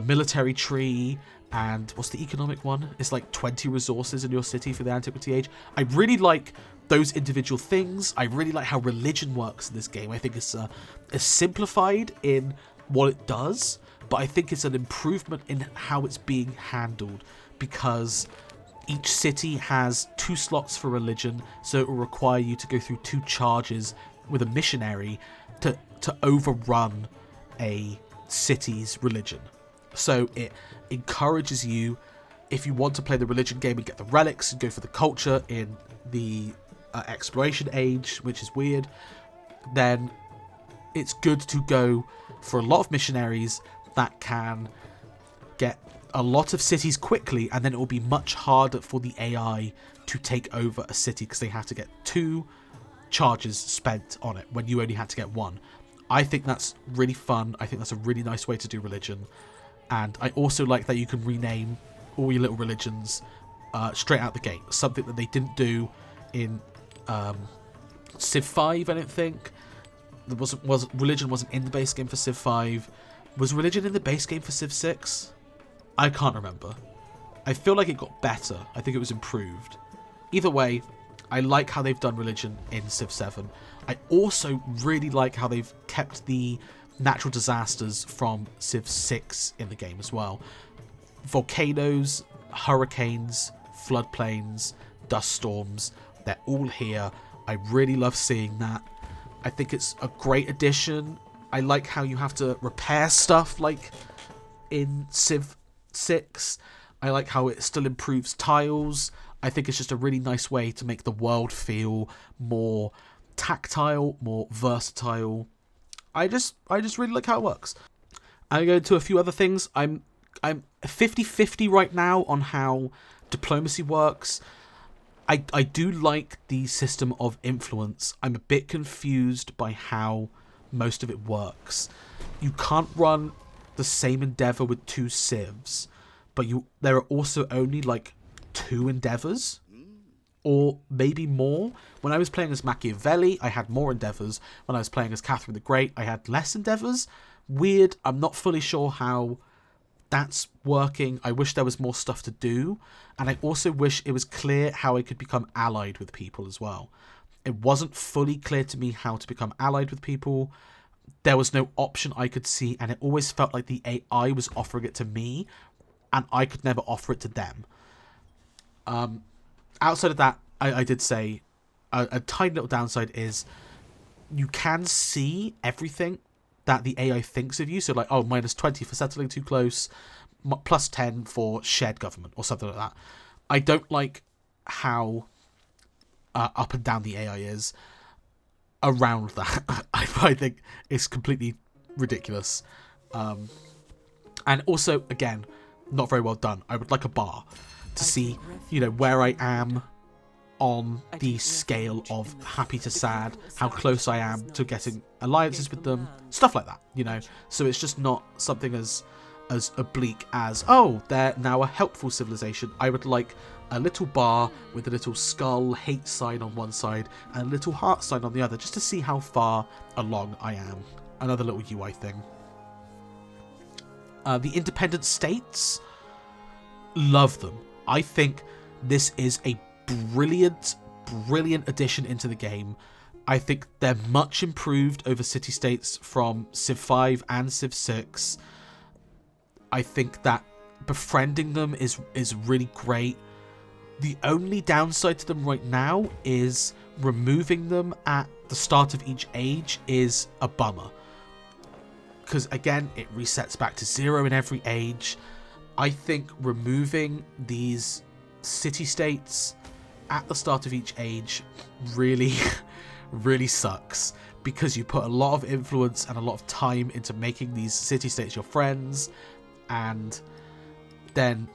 military tree. And what's the economic one? It's like 20 resources in your city for the Antiquity Age. I really like those individual things. I really like how religion works in this game. I think it's simplified in what it does, but I think it's an improvement in how it's being handled, because each city has 2 slots for religion, so it will require you to go through 2 charges with a missionary to overrun a city's religion. So it encourages you, if you want to play the religion game and get the relics and go for the culture in the exploration age, which is weird, then it's good to go for a lot of missionaries that can get a lot of cities quickly, and then it will be much harder for the AI to take over a city because they have to get 2 charges spent on it when you only had to get 1. I think that's really fun. I think that's a really nice way to do religion. And I also like that you can rename all your little religions straight out the gate. Something that they didn't do in Civ 5, I don't think. Religion wasn't in the base game for Civ 5. Was religion in the base game for Civ 6? I can't remember. I feel like it got better. I think it was improved. Either way, I like how they've done religion in Civ 7. I also really like how they've kept the natural disasters from Civ 6 in the game as well. Volcanoes, hurricanes, floodplains, dust storms, they're all here. I really love seeing that. I think it's a great addition. I like how you have to repair stuff like in Civ 6. I like how it still improves tiles. I think it's just a really nice way to make the world feel more tactile, more versatile. I just really like how it works. I go to a few other things. I'm 50-50 right now on how diplomacy works. I do like the system of influence. I'm a bit confused by how most of it works. You can't run the same endeavor with 2 civs, but there are also only like 2 endeavors, or maybe more. When I was playing as Machiavelli, I had more endeavors. When I was playing as Catherine the Great, I had less endeavors. Weird. I'm not fully sure how that's working. I wish there was more stuff to do, and I also wish it was clear how I could become allied with people as well. It wasn't fully clear to me how to become allied with people. There was no option I could see, and it always felt like the AI was offering it to me, and I could never offer it to them. Outside of that, I did say a tiny little downside is you can see everything that the AI thinks of you. So like, oh, minus 20 for settling too close, plus 10 for shared government or something like that. I don't like how up and down the AI is around that. I think it's completely ridiculous. And also, again, not very well done. I would like a bar to see, where I am on the scale of happy to sad, how close I am to getting alliances with them, stuff like that, So it's just not something as oblique as, oh, they're now a helpful civilization. I would like a little bar with a little skull hate sign on one side and a little heart sign on the other, just to see how far along I am. Another little UI thing. The independent states, love them. I think this is a brilliant brilliant addition into the game. I think they're much improved over city-states from Civ 5 and Civ 6. I think that befriending them is really great. The only downside to them right now is removing them at the start of each age is a bummer. Because again, it resets back to 0 in every age. I think removing these city-states at the start of each age really, really sucks. Because you put a lot of influence and a lot of time into making these city-states your friends, and then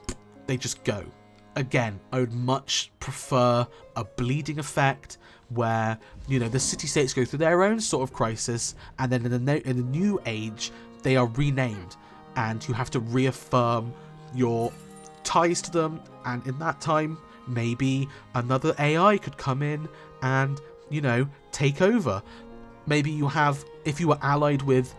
they just go. Again, I would much prefer a bleeding effect where, you know, the city-states go through their own sort of crisis, and then in the new age, they are renamed, and you have to reaffirm your ties to them, and in that time, maybe another AI could come in and, you know, take over. Maybe you have, if you were allied with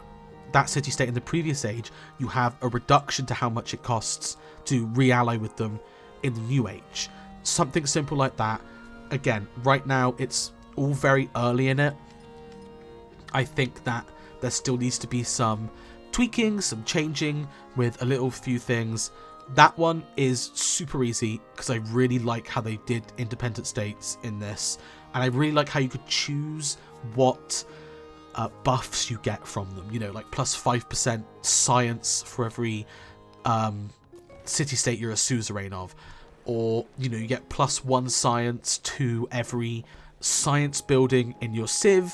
that city-state in the previous age, you have a reduction to how much it costs to re-ally with them in the new age. Something simple like that. Again, right now it's all very early in it. I think that there still needs to be some tweaking, some changing with a little few things. That one is super easy because I really like how they did independent states in this, and I really like how you could choose what buffs you get from them. You know, like plus 5% science for every city-state you're a suzerain of, or, you know, you get plus 1 science to every science building in your civ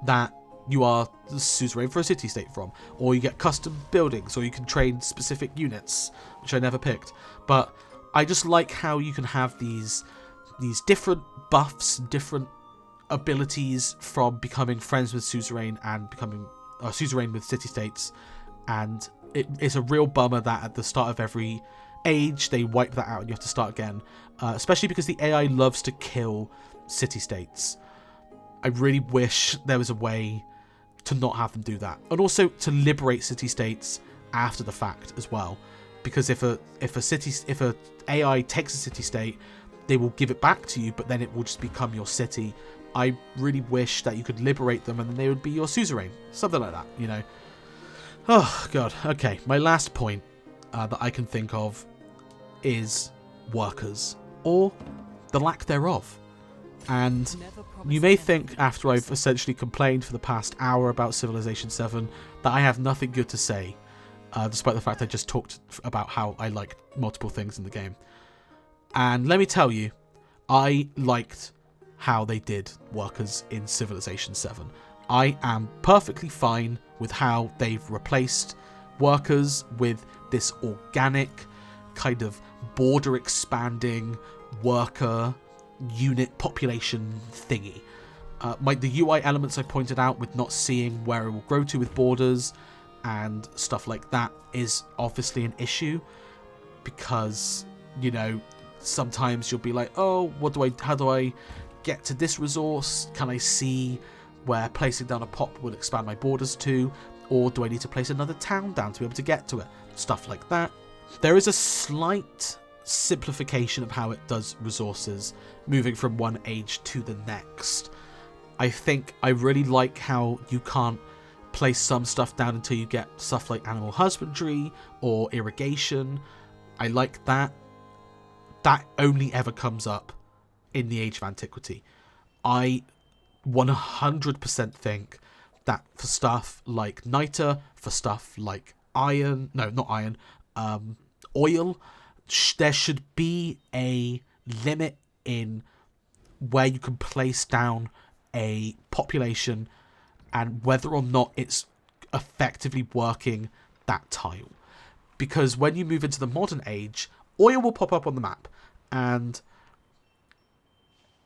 that you are the suzerain for a city-state from, or you get custom buildings, or you can train specific units, which I never picked. But I just like how you can have these different buffs, different abilities from becoming friends with suzerain and becoming a suzerain with city-states, and it's a real bummer that at the start of every age they wipe that out and you have to start again, especially because the AI loves to kill city-states. I really wish there was a way to not have them do that, and also to liberate city-states after the fact as well, because if a AI takes a city-state, they will give it back to you, but then it will just become your city. I really wish that you could liberate them and then they would be your suzerain, something like that, you know. Oh god. Okay, my last point that I can think of is workers, or the lack thereof. And you may think, after I've essentially complained for the past hour about Civilization 7, that I have nothing good to say, despite the fact I just talked about how I liked multiple things in the game. And let me tell you, I liked how they did workers in Civilization 7. I am perfectly fine with how they've replaced workers with this organic, kind of border expanding worker unit population thingy. The UI elements I pointed out with not seeing where it will grow to with borders and stuff like that is obviously an issue, because, you know, sometimes you'll be like, oh, how do I get to this resource? Can I see where placing down a pop will expand my borders to, or do I need to place another town down to be able to get to it? Stuff like that. There is a slight simplification of how it does resources, moving from one age to the next. I think I really like how you can't place some stuff down until you get stuff like animal husbandry or irrigation. I like that. That only ever comes up in the Age of Antiquity. I 100% think that for stuff like niter, for stuff like oil, there should be a limit in where you can place down a population and whether or not it's effectively working that tile. Because when you move into the modern age, oil will pop up on the map, and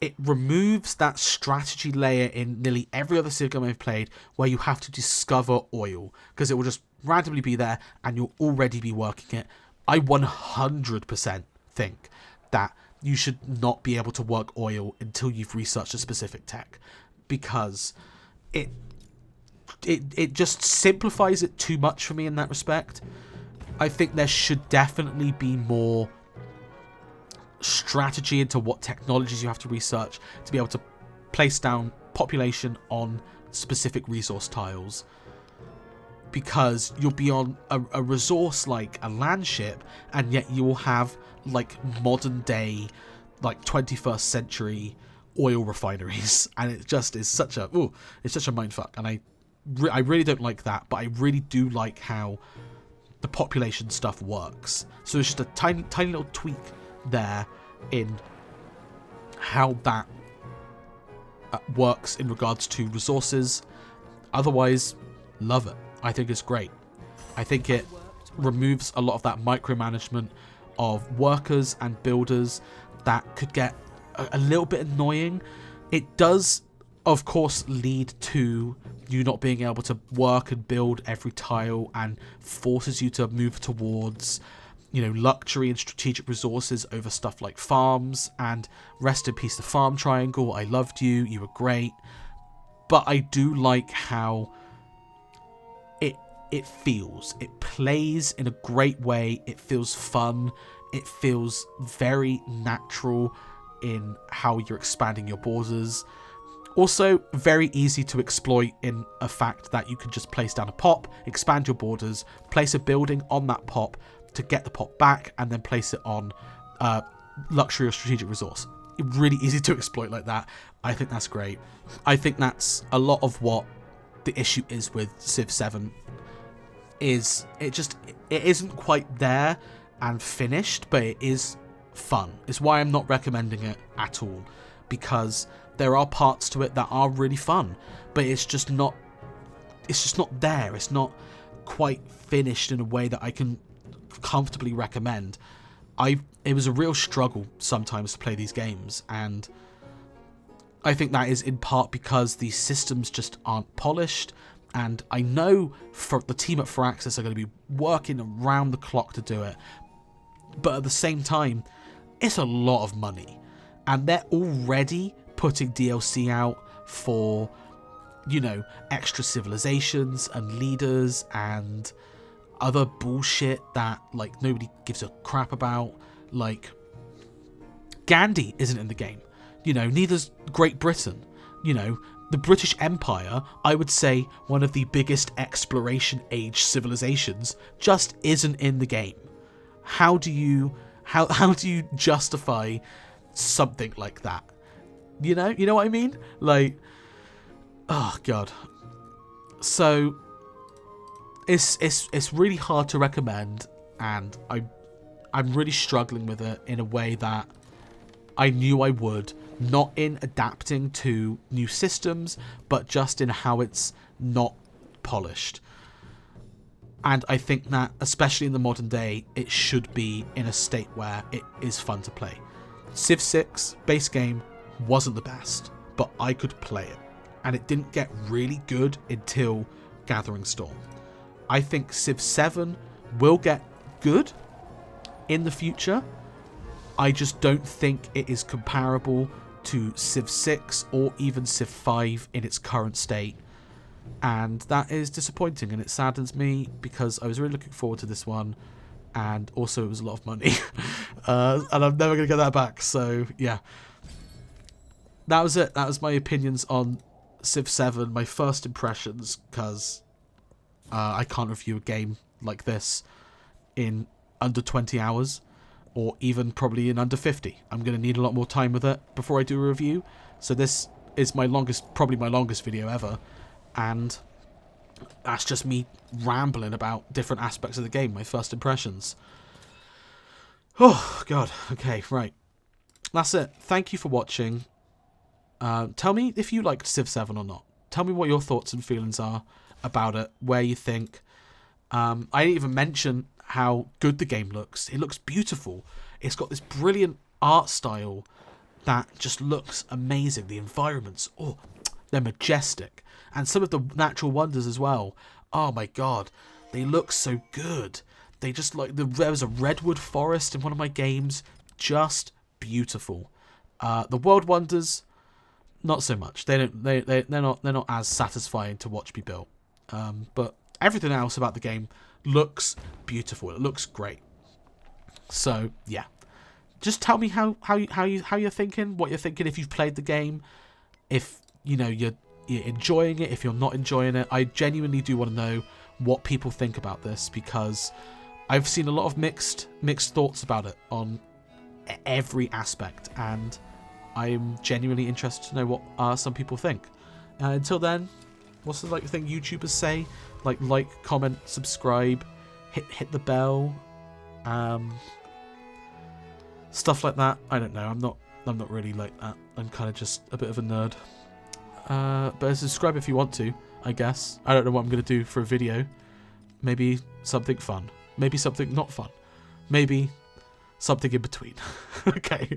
it removes that strategy layer in nearly every other Civ game I've played where you have to discover oil, because it will just randomly be there and you'll already be working it. I 100% think that you should not be able to work oil until you've researched a specific tech, because it just simplifies it too much for me in that respect. I think there should definitely be more strategy into what technologies you have to research to be able to place down population on specific resource tiles. Because you'll be on a resource like a land ship, and yet you will have like modern day, like 21st century oil refineries, and it just is such a it's such a mindfuck. And I really don't like that, but I really do like how the population stuff works. So it's just a tiny little tweak there in how that works in regards to resources. Otherwise, love it. I think it's great. I think it removes a lot of that micromanagement of workers and builders that could get a little bit annoying. It does, of course, lead to you not being able to work and build every tile, and forces you to move towards, luxury and strategic resources over stuff like farms. And rest in peace, the farm triangle. I loved you. You were great. But I do like how it feels. It plays in a great way. It feels fun. It feels very natural in how you're expanding your borders. Also, very easy to exploit in a fact that you can just place down a pop, expand your borders, place a building on that pop to get the pop back, and then place it on luxury or strategic resource. Really easy to exploit like that. I think that's great. I think that's a lot of what the issue is with Civ 7. It isn't quite there and finished, but it is fun. It's why I'm not recommending it at all, because there are parts to it that are really fun, but it's just not there. It's not quite finished in a way that I can comfortably recommend. It was a real struggle sometimes to play these games, and I think that is in part because these systems just aren't polished. And I know for the team at Firaxis are going to be working around the clock to do it, but at the same time, it's a lot of money, and they're already putting DLC out for, extra civilizations and leaders and other bullshit that like nobody gives a crap about. Like, Gandhi isn't in the game, neither's Great Britain. The British Empire, I would say one of the biggest exploration age civilizations, just isn't in the game. How do you justify something like that? You know what I mean? Like, oh god. So it's really hard to recommend, and I'm really struggling with it in a way that I knew I would. Not in adapting to new systems, but just in how it's not polished. And I think that, especially in the modern day, it should be in a state where it is fun to play. Civ 6, base game, wasn't the best, but I could play it. And it didn't get really good until Gathering Storm. I think Civ 7 will get good in the future. I just don't think it is comparable to Civ 6 or even Civ 5 in its current state, and that is disappointing, and it saddens me because I was really looking forward to this one, and also it was a lot of money and I'm never going to get that back. So yeah, that was it. That was my opinions on Civ 7, my first impressions, because I can't review a game like this in under 20 hours. Or even probably in under 50. I'm going to need a lot more time with it before I do a review. So this is probably my longest video ever. And that's just me rambling about different aspects of the game, my first impressions. Oh, God. Okay, right. That's it. Thank you for watching. Tell me if you liked Civ 7 or not. Tell me what your thoughts and feelings are about it, where you think. I didn't even mention how good the game looks. It looks beautiful. It's got this brilliant art style that just looks amazing. The environments, they're majestic. And some of the natural wonders as well. Oh my god, they look so good. They just there was a redwood forest in one of my games. Just beautiful. The world wonders, not so much. They're not as satisfying to watch be built. But everything else about the game looks beautiful. It looks great. So yeah, just tell me how you're thinking, what you're thinking, if you've played the game, if you're enjoying it, if you're not enjoying it. I genuinely do want to know what people think about this, because I've seen a lot of mixed thoughts about it on every aspect, and I'm genuinely interested to know what some people think. Until then, what's the thing YouTubers say? Like, comment, subscribe, hit the bell, stuff like that. I don't know. I'm not really like that. I'm kind of just a bit of a nerd. But subscribe if you want to, I guess. I don't know what I'm going to do for a video. Maybe something fun. Maybe something not fun. Maybe something in between. Okay.